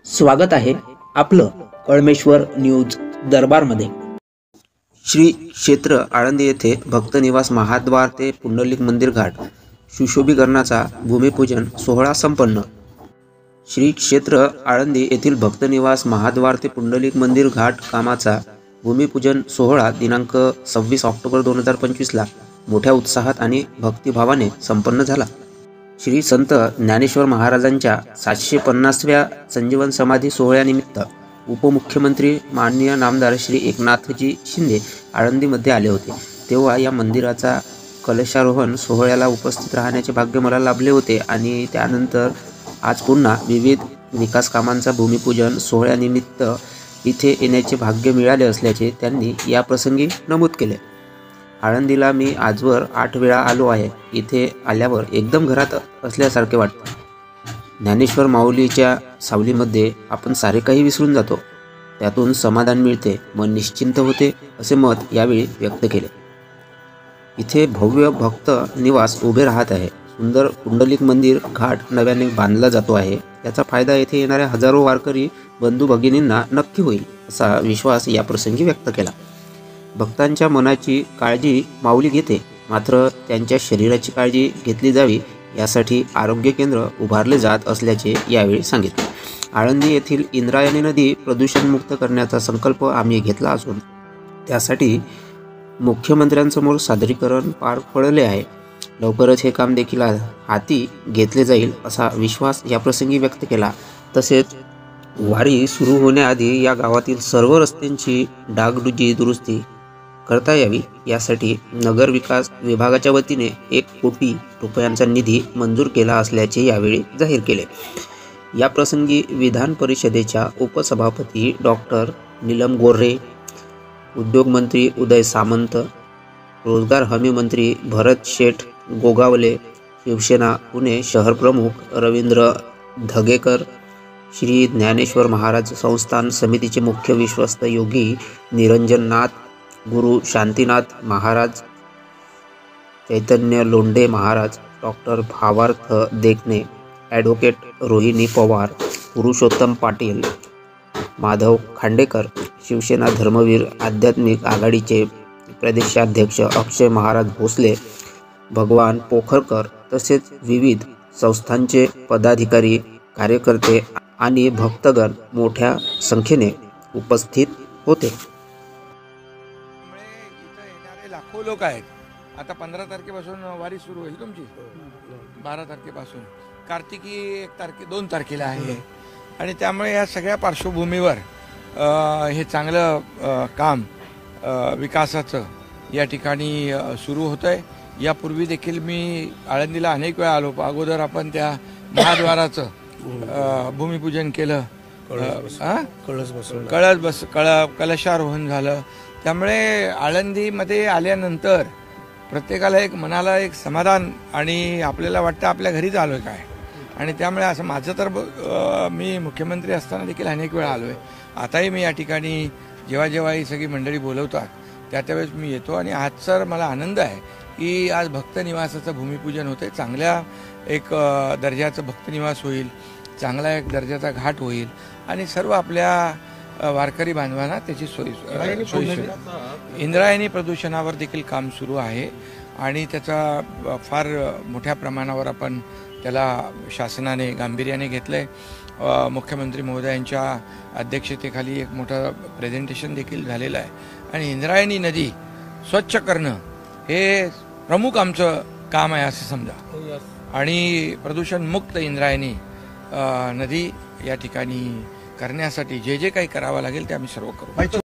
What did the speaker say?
स्वागत आहे आपलं कळमेश्वर न्यूज दरबारमध्ये। श्री क्षेत्र आळंदी येथे भक्तनिवास महाद्वार ते पुंडलिक मंदिर घाट सुशोभीकरणाचा भूमिपूजन सोहळा संपन्न। श्री क्षेत्र आळंदी येथील भक्तनिवास महाद्वार ते पुंडलिक मंदिर घाट कामाचा भूमिपूजन सोहळा दिनांक 26 ऑक्टोबर 2025 ला मोठ्या उत्साहात आणि भक्तिभावाने संपन्न झाला। श्री संत ज्ञानेश्वर महाराजांच्या 750व्या संजीवन समाधी सोहळ्यानिमित्त उपमुख्यमंत्री माननीय नामदार श्री एकनाथजी शिंदे आळंदीमध्ये आले होते। तेव्हा या मंदिराचा कलशारोहण सोहळ्याला उपस्थित राहण्याचे भाग्य मला लाभले होते आणि त्यानंतर आज पुन्हा विविध विकास कामांचा भूमिपूजन सोहळ्यानिमित्त इथे येण्याचे भाग्य मिळाले असल्याचे त्यांनी या प्रसंगी नमूद केले। आळंदीला मी आजवर 8 वेळा आलो आहे। इथे आल्यावर एकदम घरात असल्यासारखे वाटते। ज्ञानेश्वर माऊलीच्या सावलीमध्ये आपण सारे काही विसरून जातो, त्यातून समाधान मिळते, मन निश्चिंत होते असे मत यावेळी व्यक्त केले। इथे भव्य भक्त निवास उभे राहत आहे। सुंदर पुंडलिक मंदिर घाट नव्याने बांधला जातो आहे। याचा फायदा येथे येणाऱ्या हजारो वारकरी बंधू भगिनींना नक्की होईल असा विश्वास या प्रसंगी व्यक्त केला। भक्तांच्या मनाची काळजी माऊली घेते, मात्र त्यांच्या शरीराची काळजी घेतली जावी यासाठी आरोग्य केंद्र उभारले जात असल्याचे यावेळी सांगितले। आळंदी येथील इंद्रायणी नदी प्रदूषणमुक्त करण्याचा संकल्प आम्ही घेतला असून त्यासाठी मुख्यमंत्र्यांसमोर सादरीकरण पार पडले आहे। लवकरच हे काम देखील हाती घेतले जाईल असा विश्वास या प्रसंगी व्यक्त केला। तसेच वारी सुरू होण्याआधी या गावातील सर्व रस्त्यांची डागडुजी दुरुस्ती करता यावी यासाठी नगर विकास विभागाच्या वतीने 1 कोटी रुपयांचा निधी मंजूर केला असल्याचे यावेळी जाहीर केले। या प्रसंगी विधान परिषदेच्या उपसभापती डॉक्टर नीलम गोर्हे, उद्योग मंत्री उदय सामंत, रोजगार हमी मंत्री भरत शेठ गोगावले, शिवसेना पुणे शहर प्रमुख रवींद्र धगेकर, श्री ज्ञानेश्वर महाराज संस्थान समितीचे मुख्य विश्वस्त योगी निरंजन नाथ, गुरु शांतीनाथ महाराज, चैतन्य लोंढे महाराज, डॉक्टर भावार्थ देखणे, ॲडव्होकेट रोहिणी पवार, पुरुषोत्तम पाटील, माधव खांडेकर, शिवसेना धर्मवीर आध्यात्मिक आघाडीचे प्रदेशाध्यक्ष अक्षय महाराज भोसले, भगवान पोखरकर तसेच विविध संस्थांचे पदाधिकारी कार्यकर्ते आणि भक्तगण मोठ्या संख्येने उपस्थित होते। लाखो लोक आहेत। आता 15 तारखेपासून वारी सुरू होईल तुमची, 12 तारखेपासून कार्तिकी 2 तारखेला आहे आणि त्यामुळे या सगळ्या पार्श्वभूमीवर हे चांगलं काम विकासाचं या ठिकाणी सुरू होतं आहे। यापूर्वी देखील मी आळंदीला अनेक वेळा आलो। अगोदर आपण त्या महाद्वाराचं भूमिपूजन केलं, कलशारोहण झालं। त्यामुळे आळंदीमध्ये आल्यानंतर प्रत्येकाला एक मनाला एक समाधान आणि आपल्याला वाटतं आपल्या घरीच आलोय काय। आणि त्यामुळे असं माझं तर मी मुख्यमंत्री असताना देखील अनेक वेळा आलोय। आताही मी या ठिकाणी जेव्हा ही सगळी मंडळी बोलवतात त्यावेळेस मी येतो आणि आजचा मला आनंद आहे की आज भक्तनिवासाचं भूमिपूजन होते। चांगल्या एक दर्जाचं भक्तनिवास होईल, चांगला एक दर्जाचा घाट होईल आणि सर्व आपल्या वारकरी बांधवांना त्याची सोयी इंद्रायणी प्रदूषणावर देखील काम सुरू आहे आणि त्याचा फार मोठ्या प्रमाणावर आपण त्याला शासनाने गांभीर्याने घेतलंय। मुख्यमंत्री महोदयांच्या अध्यक्षतेखाली एक मोठं प्रेझेंटेशन देखील झालेलं आहे आणि इंद्रायणी नदी स्वच्छ करणं हे प्रमुख आमचं काम आहे असं समजा आणि प्रदूषणमुक्त इंद्रायणी नदी या ठिकाणी करण्यासाठी जे काही करावं लागेल ते आम्ही सर्व करू।